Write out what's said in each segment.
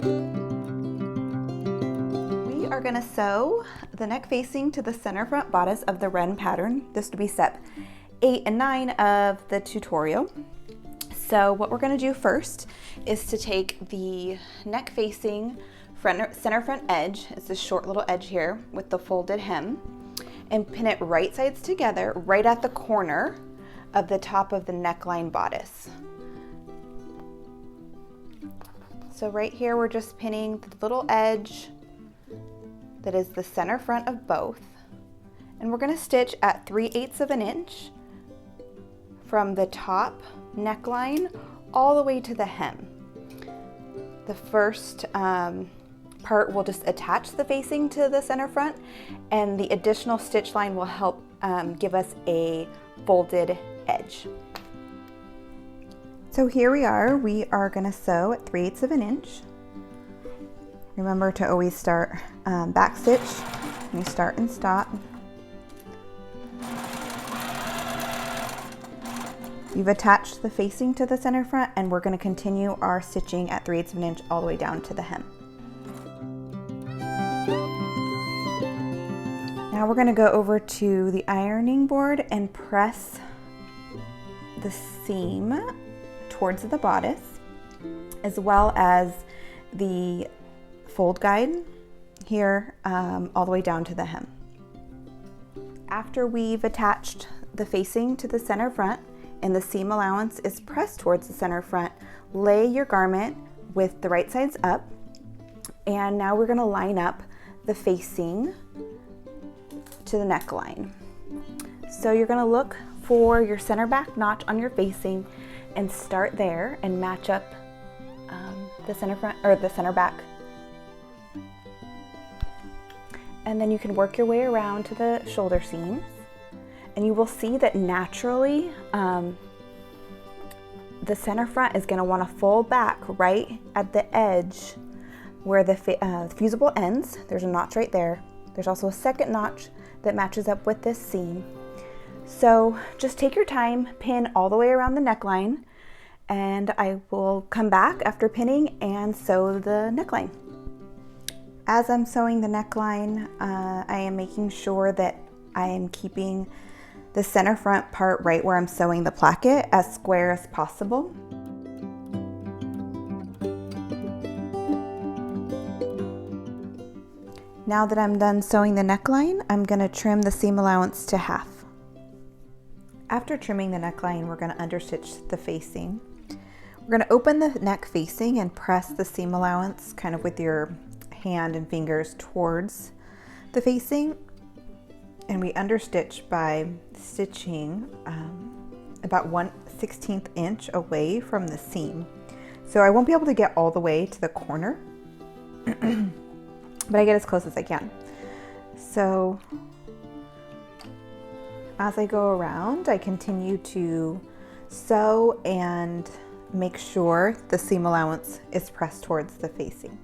We are going to sew the neck facing to the center front bodice of the Wren pattern. This would be step 8 and 9 of the tutorial. So what we're going to do first is to take the neck facing center front edge, it's this short little edge here with the folded hem, and pin it right sides together right at the corner of the top of the neckline bodice. So right here we're just pinning the little edge that is the center front of both, and we're going to stitch at 3/8 of an inch from the top neckline all the way to the hem. The first part will just attach the facing to the center front, and the additional stitch line will help give us a folded edge. So here we are going to sew at 3/8 of an inch. Remember to always start back stitch when you start and stop. You've attached the facing to the center front, and we're going to continue our stitching at 3/8 of an inch all the way down to the hem. Now we're going to go over to the ironing board and press the seam towards the bodice, as well as the fold guide here all the way down to the hem. After we've attached the facing to the center front and the seam allowance is pressed towards the center front, lay your garment with the right sides up, and now we're going to line up the facing to the neckline. So you're going to look for your center back notch on your facing and start there and match up the center front or the center back, and then you can work your way around to the shoulder seams, and you will see that naturally the center front is going to want to fold back right at the edge where the fusible ends. There's a notch right there. There's also a second notch that matches up with this seam. So just take your time, pin all the way around the neckline, and I will come back after pinning and sew the neckline. As I'm sewing the neckline, I am making sure that I am keeping the center front part right where I'm sewing the placket as square as possible. Now that I'm done sewing the neckline, I'm going to trim the seam allowance to half. After trimming the neckline, we're going to understitch the facing. We're going to open the neck facing and press the seam allowance kind of with your hand and fingers towards the facing, and we understitch by stitching about 1/16 inch away from the seam. So I won't be able to get all the way to the corner, but I get as close as I can. So as I go around, I continue to sew and make sure the seam allowance is pressed towards the facing.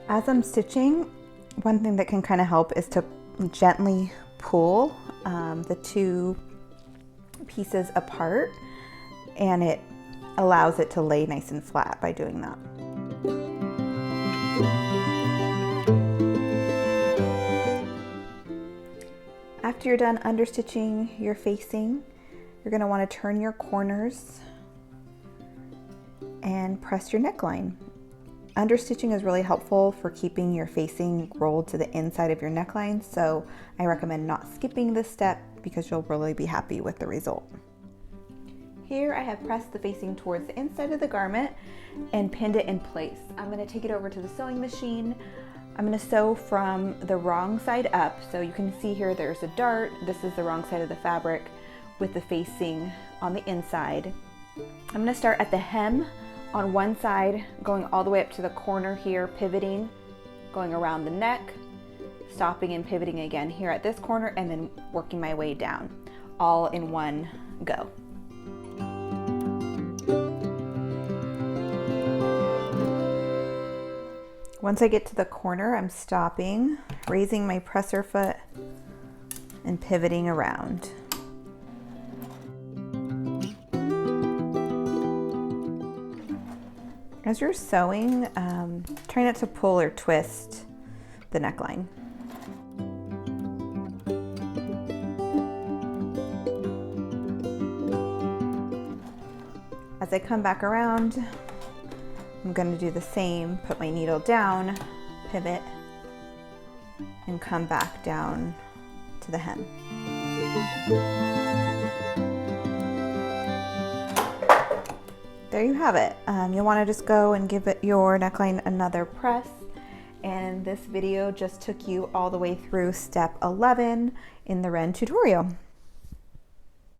As I'm stitching, one thing that can kind of help is to gently pull the two pieces apart, and it allows it to lay nice and flat by doing that. After you're done understitching your facing, you're going to want to turn your corners and press your neckline. Understitching is really helpful for keeping your facing rolled to the inside of your neckline, so I recommend not skipping this step because you'll really be happy with the result. Here I have pressed the facing towards the inside of the garment and pinned it in place. I'm going to take it over to the sewing machine. I'm going to sew from the wrong side up, so you can see here there's a dart. This is the wrong side of the fabric with the facing on the inside. I'm going to start at the hem on one side, going all the way up to the corner here, pivoting, going around the neck, stopping and pivoting again here at this corner, and then working my way down, all in one go. Once I get to the corner, I'm stopping, raising my presser foot, and pivoting around. As you're sewing, try not to pull or twist the neckline. As I come back around, I'm going to do the same, put my needle down, pivot, and come back down to the hem. There you have it. You'll want to just go and give it your neckline another press. And this video just took you all the way through step 11 in the Wren tutorial.